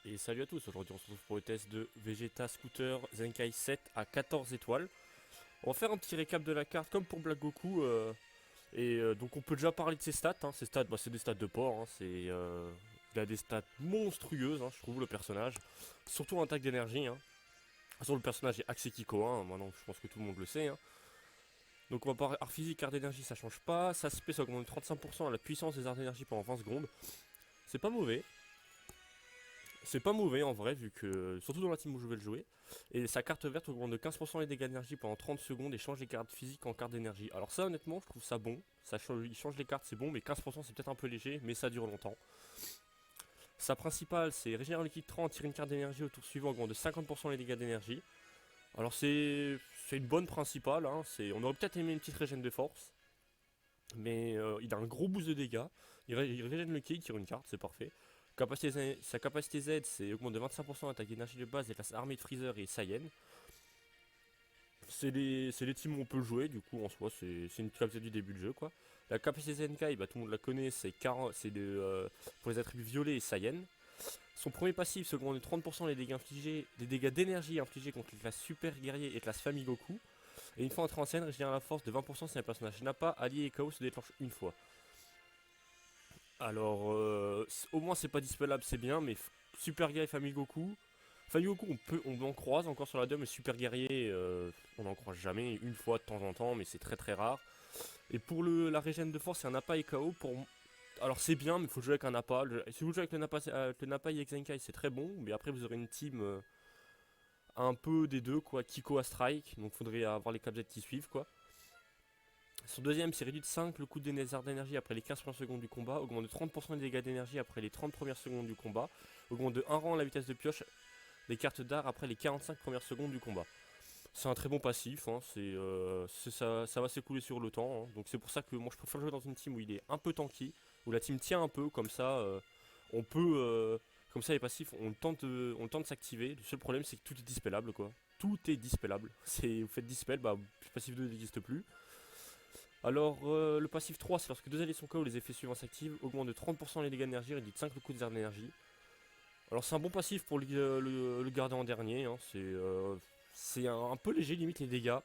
Et salut à tous, aujourd'hui on se retrouve pour le test de Vegeta Scooter Zenkai 7 à 14 étoiles. On va faire un petit récap de la carte comme pour Black Goku. Donc on peut déjà parler de ses stats. Ses stats, c'est des stats de port. Il a des stats monstrueuses, je trouve, le personnage. Surtout en attaque d'énergie. De toute façon, le personnage est axé Kiko, maintenant je pense que tout le monde le sait. Donc on va parler art physique, art d'énergie, ça change pas. Ça se ça augmente de 35% à la puissance des arts d'énergie pendant 20 secondes. C'est pas mauvais. C'est pas mauvais en vrai, vu que. Surtout dans la team où je vais le jouer. Et sa carte verte augmente de 15% les dégâts d'énergie pendant 30 secondes et change les cartes physiques en cartes d'énergie. Alors, ça, honnêtement, je trouve ça bon. Il change les cartes, c'est bon, mais 15% c'est peut-être un peu léger, mais ça dure longtemps. Sa principale, c'est régénérer liquide 30, tire une carte d'énergie au tour suivant, augmente de 50% les dégâts d'énergie. Alors, c'est une bonne principale. On aurait peut-être aimé une petite régène de force. Mais il a un gros boost de dégâts. Il régène le ki, il tire une carte, c'est parfait. Sa capacité Z, c'est augmente de 25% l'attaque d'énergie de base et classe armée de Freezer et Saiyan. C'est les teams où on peut le jouer, du coup en soi c'est une capacité du début de jeu quoi. La capacité Zenkai, tout le monde la connaît, pour les attributs violets et Saiyan. Son premier passif se augmente de 30% les dégâts d'énergie infligés contre les classes super guerrier et classe famille Goku. Et une fois entré en scène, régénère la force de 20% si un personnage n'a pas allié et KO se déclenche une fois. Alors, au moins c'est pas dispellable, c'est bien, mais Super Guerrier Famille Goku. Famille Goku, on en croise encore sur la 2, mais Super Guerrier, on n'en croise jamais, une fois de temps en temps, mais c'est très très rare. Et pour la régène de force, c'est un Nappa et KO. Alors c'est bien, mais il faut jouer avec un Nappa. Si vous jouez avec le Nappa et Zenkai, c'est très bon, mais après vous aurez une team un peu des deux, quoi. Kiko à Strike, donc faudrait avoir les Cap Z qui suivent, quoi. Son deuxième, c'est réduit de 5 le coût des lézards d'énergie après les 15 premières secondes du combat, augmente de 30% les dégâts d'énergie après les 30 premières secondes du combat, augmente de 1 rang la vitesse de pioche des cartes d'art après les 45 premières secondes du combat. C'est un très bon passif, ça va s'écouler sur le temps, donc c'est pour ça que moi je préfère jouer dans une team où il est un peu tanky, où la team tient un peu, comme ça on peut, comme ça les passifs on le tente de s'activer. Le seul problème c'est que tout est dispellable quoi, tout est dispellable, vous faites dispel, le passif 2 n'existe plus. Alors, le passif 3, c'est lorsque deux alliés sont KO, les effets suivants s'activent, augmente de 30% les dégâts d'énergie, réduit de 5 le coût des arts d'énergie. Alors, c'est un bon passif pour le garder en dernier, c'est un peu léger, limite les dégâts.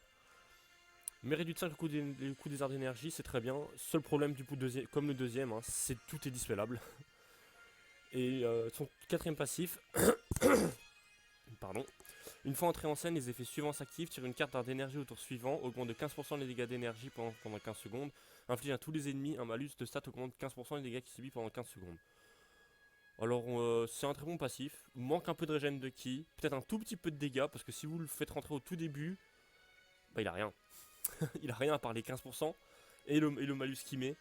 Mais réduit de 5 le coût des arts d'énergie, c'est très bien. Seul problème, du coup, comme le deuxième, c'est tout est dispellable. Et son quatrième passif, pardon. Une fois entré en scène, les effets suivants s'activent, tire une carte d'art d'énergie au tour suivant, augmente de 15% les dégâts d'énergie pendant 15 secondes, inflige à tous les ennemis un malus de stat augmente de 15% les dégâts qu'il subit pendant 15 secondes. Alors c'est un très bon passif, manque un peu de régène de ki, peut-être un tout petit peu de dégâts, parce que si vous le faites rentrer au tout début, il a rien. Il a rien à part les 15% et le malus qu'il met.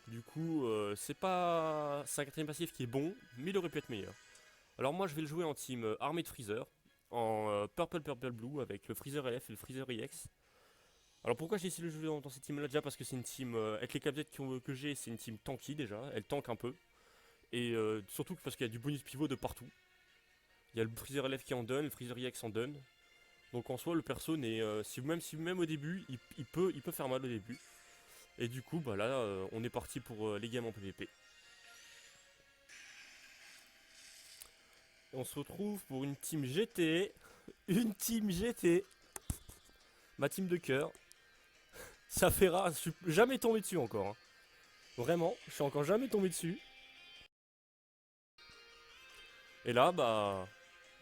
Du coup, c'est un quatrième passif qui est bon, mais il aurait pu être meilleur. Alors moi je vais le jouer en team armée de Freezer, en Purple Purple Blue avec le Freezer LF et le Freezer EX. Alors pourquoi j'ai essayé de jouer dans cette team là? Déjà parce que c'est une team, avec les capzettes que j'ai, c'est une team tanky déjà, elle tank un peu. Et surtout parce qu'il y a du bonus pivot de partout. Il y a le Freezer LF qui en donne, le Freezer EX en donne. Donc en soi le perso n'est, si même au début, il peut faire mal au début. Et du coup là on est parti pour les games en PvP. On se retrouve pour une team GT. Une team GT. Ma team de cœur. Ça fait rare, je suis jamais tombé dessus encore. Vraiment, je suis encore jamais tombé dessus. Et là,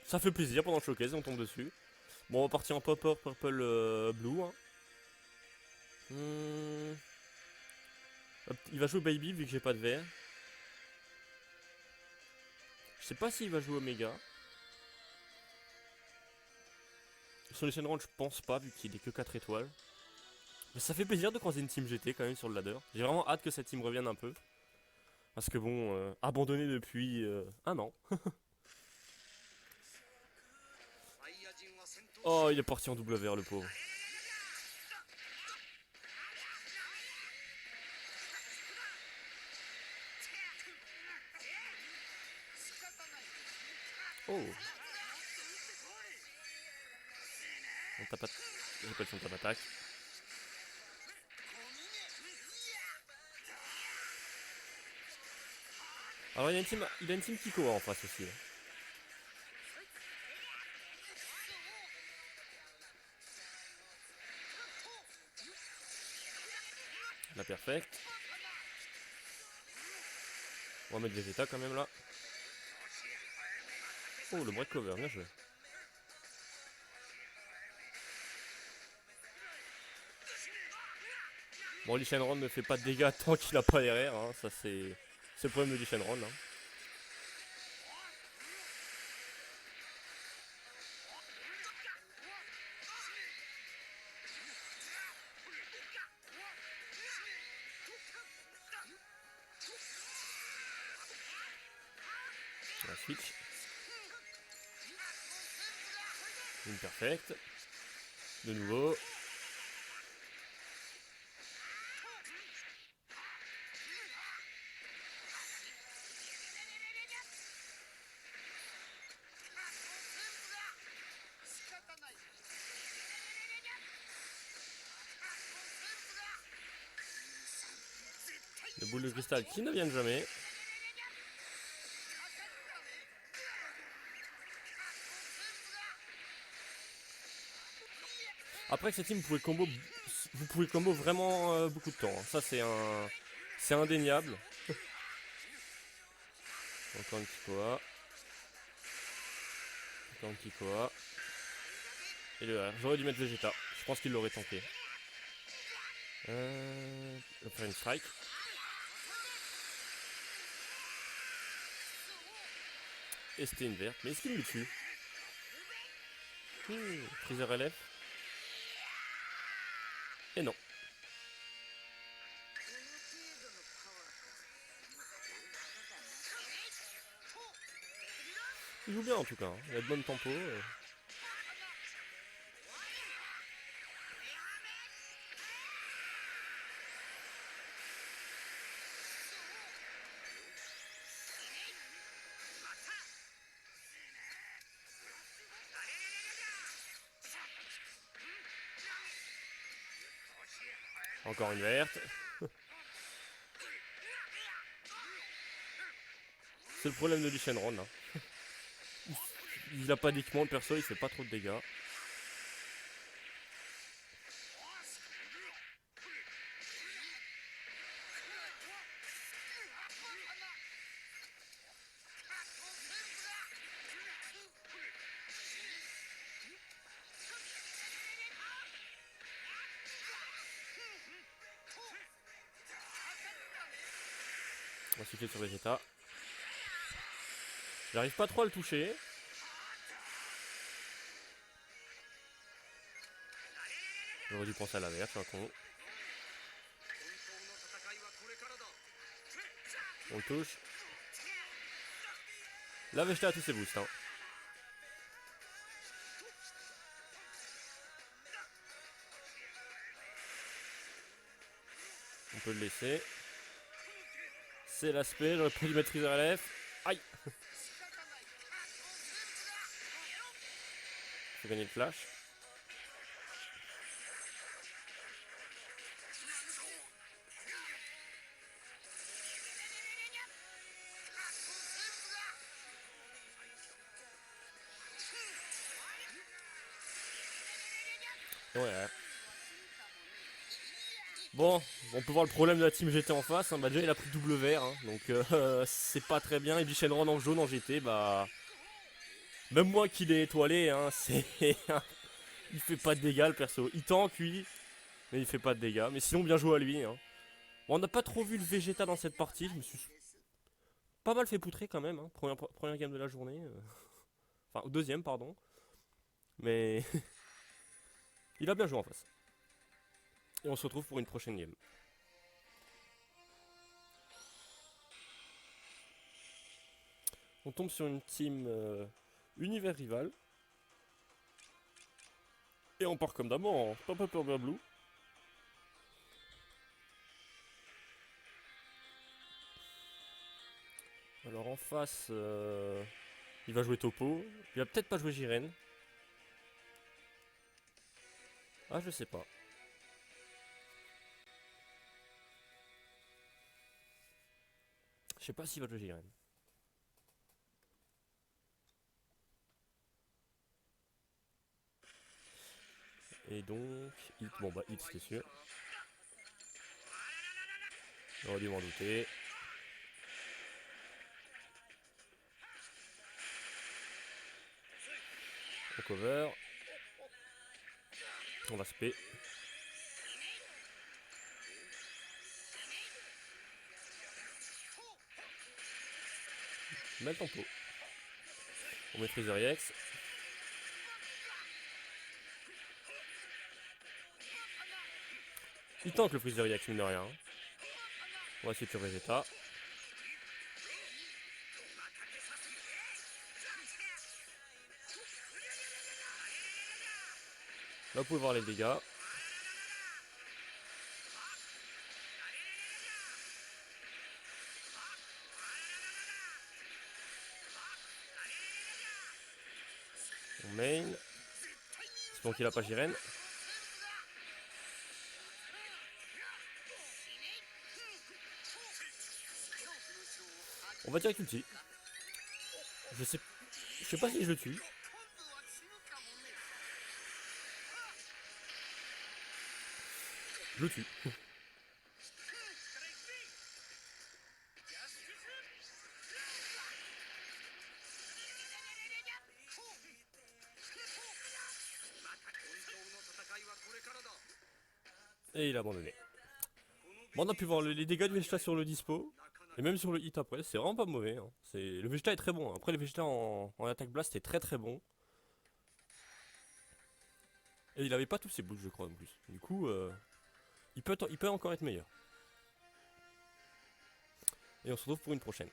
ça fait plaisir pendant le showcase, on tombe dessus. Bon, on va partir en Purple Blue. Hop, il va jouer Baby vu que j'ai pas de verre. Je sais pas s'il va jouer Omega. Solution Range, je pense pas vu qu'il est que 4 étoiles. Mais ça fait plaisir de croiser une team GT quand même sur le ladder. J'ai vraiment hâte que cette team revienne un peu. Parce que bon, abandonné depuis un an. Oh, il est parti en double vert le pauvre. Oh. On tape. J'appelle son tap attaque. Alors il a une team Kiko en face aussi. Là. La perfecte. On va mettre Vegeta quand même là. Oh, le break cover, bien joué. Bon, Lee Shenron ne fait pas de dégâts tant qu'il a pas RR, hein. Ça c'est le problème de Lee Shenron. Hein. La switch. Une perfecte. De nouveau. Les boules de cristal qui ne viennent jamais. Après que cette team, vous pouvez combo vraiment beaucoup de temps. Hein. Ça c'est indéniable. Encore une Kikoa. Encore une Kikoa. Et le R. J'aurais dû mettre Vegeta. Je pense qu'il l'aurait tanké. Le Prime Strike. Et c'était une verte. Mais est-ce qu'il me tue? Freezer LF. Et non. Il joue bien en tout cas. Hein. Il a de bonnes tempos. Encore une verte. C'est le problème de Lee Shenron. Hein. Il a pas d'équipement, le perso, il fait pas trop de dégâts. On va siffler sur Vegeta. J'arrive pas trop à le toucher. J'aurais dû penser à la verte, je suis un con. On le touche. La Vegeta a tous ses boosts. Hein. On peut le laisser. C'est l'aspect, j'aurais pas dû mettre Freezer LF. Aïe. Faut gagner le flash. Ouais. Bon, on peut voir le problème de la team GT en face. Hein. Bah déjà il a pris double vert, hein. Donc c'est pas très bien. Et du Shenron en jaune en GT, bah même moi qui l'ai étoilé, hein, c'est il fait pas de dégâts le perso. Il tank lui, mais il fait pas de dégâts. Mais sinon bien joué à lui. Hein. Bon, on n'a pas trop vu le Vegeta dans cette partie. Je me suis pas mal fait poutrer quand même. Hein. Première game de la journée. Enfin deuxième pardon. Mais il a bien joué en face. Et on se retrouve pour une prochaine game. On tombe sur une team univers rival. Et on part comme d'abord en Papa Purple Blue. Alors en face, il va jouer Topo. Il va peut-être pas jouer Jiren. Ah, je sais pas. Je sais pas s'il va jouer Jiren. Et donc, hit, bon bah hit c'était sûr. J'aurais dû m'en douter. On cover. On va spé. Bel tempo. On met Freezer EX. Il tank le Freezer EX, mine de rien. On va essayer de tuer Vegeta. Là, vous pouvez voir les dégâts. On main. C'est bon qu'il a pas Jiren. On va direct ulti. Je sais pas si je le tue. Je le tue. Et il a abandonné. Bon, on a pu voir les dégâts de Vegeta sur le dispo. Et même sur le hit après, c'est vraiment pas mauvais. Hein. Le Vegeta est très bon. Hein. Après, le Vegeta en attaque blast est très très bon. Et il avait pas tous ses boosts, je crois, en plus. Du coup, il peut encore être meilleur. Et on se retrouve pour une prochaine.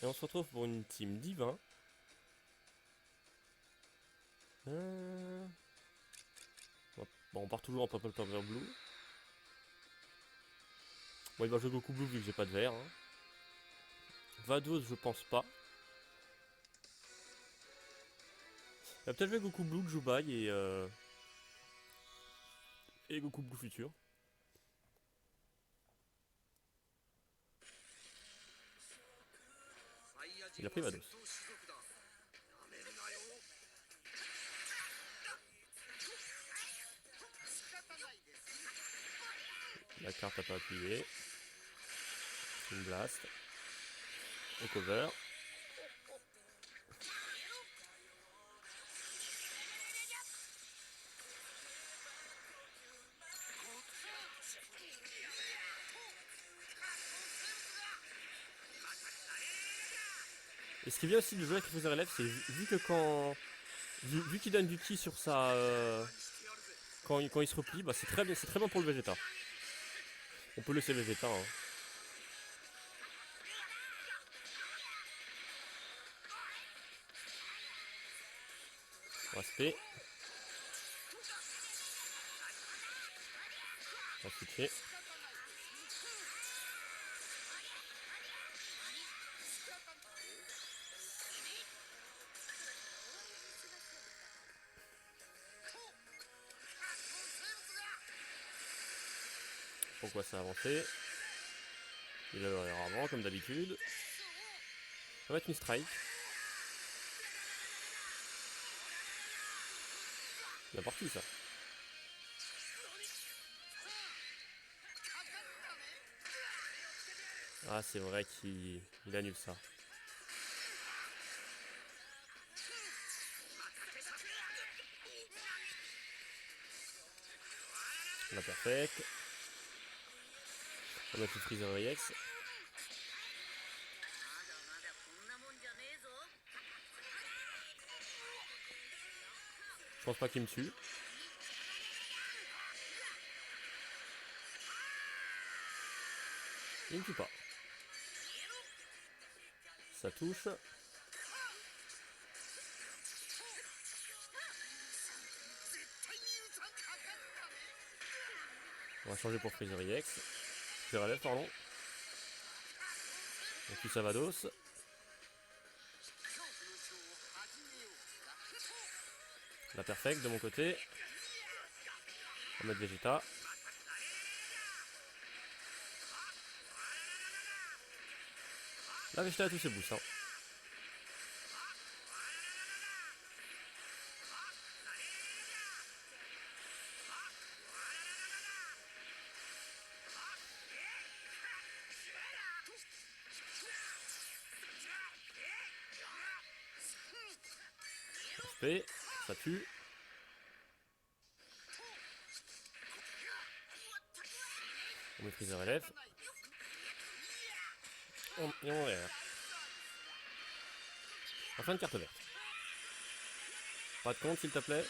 Et on se retrouve pour une team divin. Bon, on part toujours en Purple Power Blue. Bon, il va jouer Goku Blue vu que j'ai pas de vert. Hein. Vados, je pense pas. Il va peut-être jouer Goku Blue, Jubai et Goku Blue futur. Il a pris Vados. La carte a pas appuyé. Une blast. Au cover. Et ce qui est bien aussi de jouer avec Freezer Élève, c'est vu que quand. Vu qu'il donne du ki sur sa. Quand il se replie, bah c'est très bon pour le Vegeta. On peut laisser Vegeta. Hein. On va spé. On va switcher. Pourquoi ça a avancé? Il a l'air avant, comme d'habitude. Ça va être une strike. Bien parti ça. Ah, c'est vrai qu'il annule ça. La perfect. On va mettre le Freezer EX. Je pense pas qu'il me tue. Il me tue pas. Ça touche. On va changer pour Freezer EX. Freezer Élève, pardon. Et puis Savados. La perfect de mon côté. On va mettre Vegeta. Là, Vegeta a tous ses boosts. Hein. fait, ça tue. On maîtrise un relève. Et on est. Enfin une carte verte. Pas de compte s'il te plaît.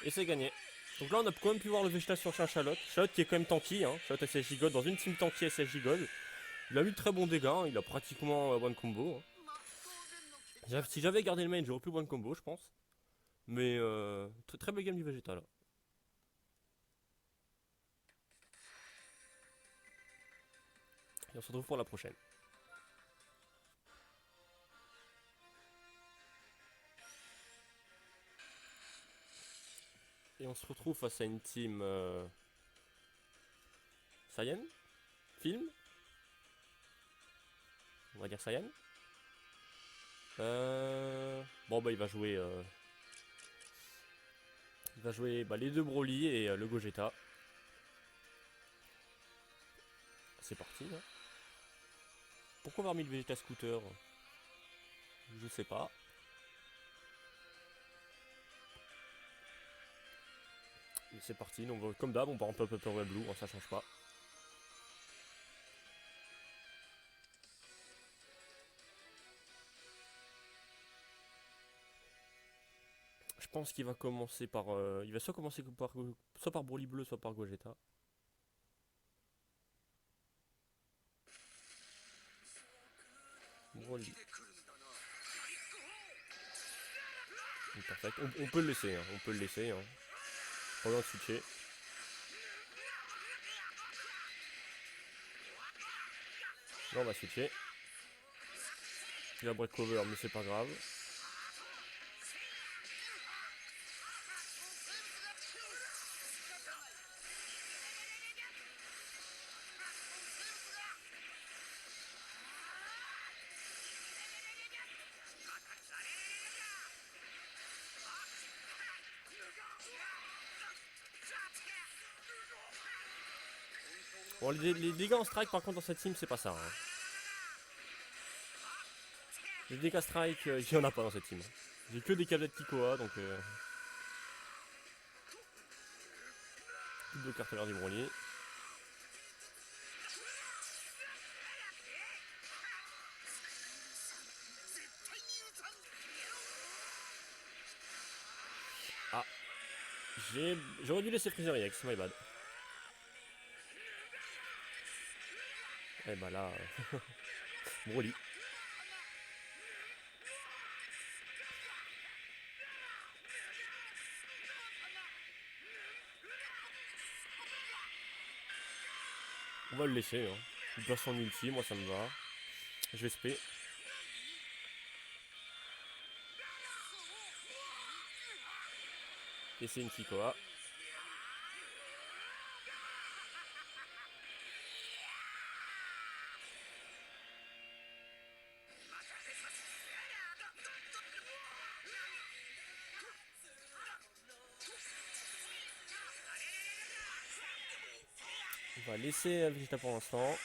Et c'est gagné. Donc là on a quand même pu voir le Vegeta sur Charlotte. Charlotte qui est quand même tanky, hein. Charlotte SSJ Gold dans une team tanky SSJ Gold. Il a eu de très bons dégâts, hein. Il a pratiquement one combo. Hein. Si j'avais gardé le main, j'aurais pu one combo je pense. Mais très, très belle game du Vegeta là. Et on se retrouve pour la prochaine. Et on se retrouve face à une team Saiyan. Film. On va dire Saiyan. Bon bah il va jouer les deux Broly et le Gogeta. C'est parti là. Pourquoi avoir mis le Vegeta Scooter? Je sais pas. Mais c'est parti, donc comme d'hab on part en Pop Upper Web Blue, ça change pas. Je pense qu'il va commencer par. Il va soit commencer soit par Broly bleu, soit par Gogeta. Broly. Parfait. On peut le laisser, hein. On peut le laisser. Hein. Pendant de switcher. Là on va switcher. Il va break cover, mais c'est pas grave. Bon, les dégâts en strike par contre dans cette team c'est pas ça. Hein. Les dégâts strike, il y en a pas dans cette team. J'ai que des cadettes Kikoa donc. Toutes deux cartes à l'heure du Broly. Ah. J'aurais dû laisser Freezer EX, my bad. Eh bah là. Broly. On va le laisser. Hein. Il passe son ulti, moi ça me va. Je vais spé. Et c'est une Kikoa. On va laisser Vegeta pour l'instant.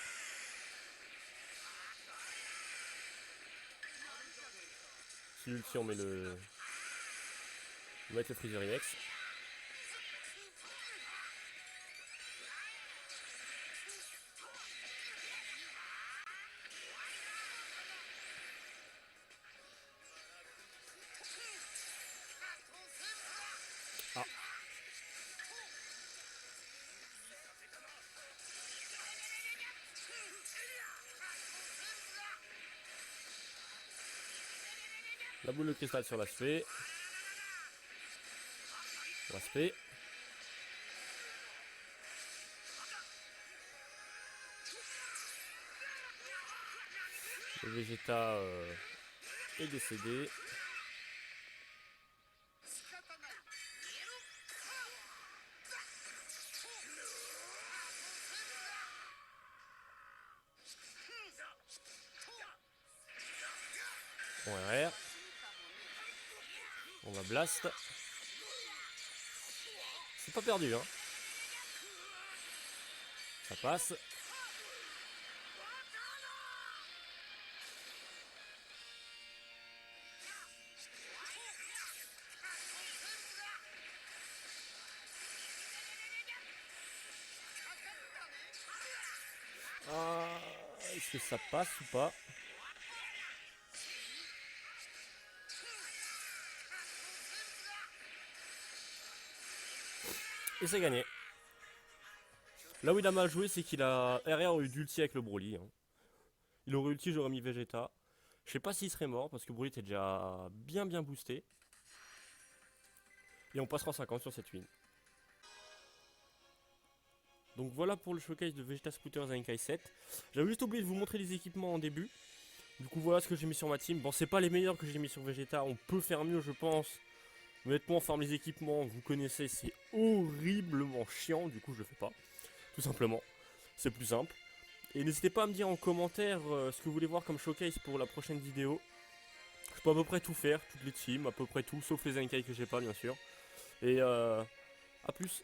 Si l'ulti on met le. On va mettre le Freezer EX. Ah. La boule de cristal sur l'aspect. L'aspect. Le Vegeta est décédé. On RR. On va blast. C'est pas perdu hein. Ça passe. Ah, est-ce que ça passe ou pas? Et c'est gagné. Là où il a mal joué, c'est qu'il a... RR aurait eu d'ulti avec le Broly. Hein. Il aurait ulti, j'aurais mis Vegeta. Je sais pas s'il serait mort, parce que Broly était déjà bien boosté. Et on passera en 50 sur cette win. Donc voilà pour le showcase de Vegeta Scooters Zenkai 7. J'avais juste oublié de vous montrer les équipements en début. Du coup voilà ce que j'ai mis sur ma team. Bon c'est pas les meilleurs que j'ai mis sur Vegeta, on peut faire mieux je pense. Honnêtement on farm les équipements, vous connaissez, c'est horriblement chiant, du coup je le fais pas. Tout simplement, c'est plus simple. Et n'hésitez pas à me dire en commentaire ce que vous voulez voir comme showcase pour la prochaine vidéo. Je peux à peu près tout faire, toutes les teams, à peu près tout, sauf les Zenkai que j'ai pas bien sûr. Et à plus.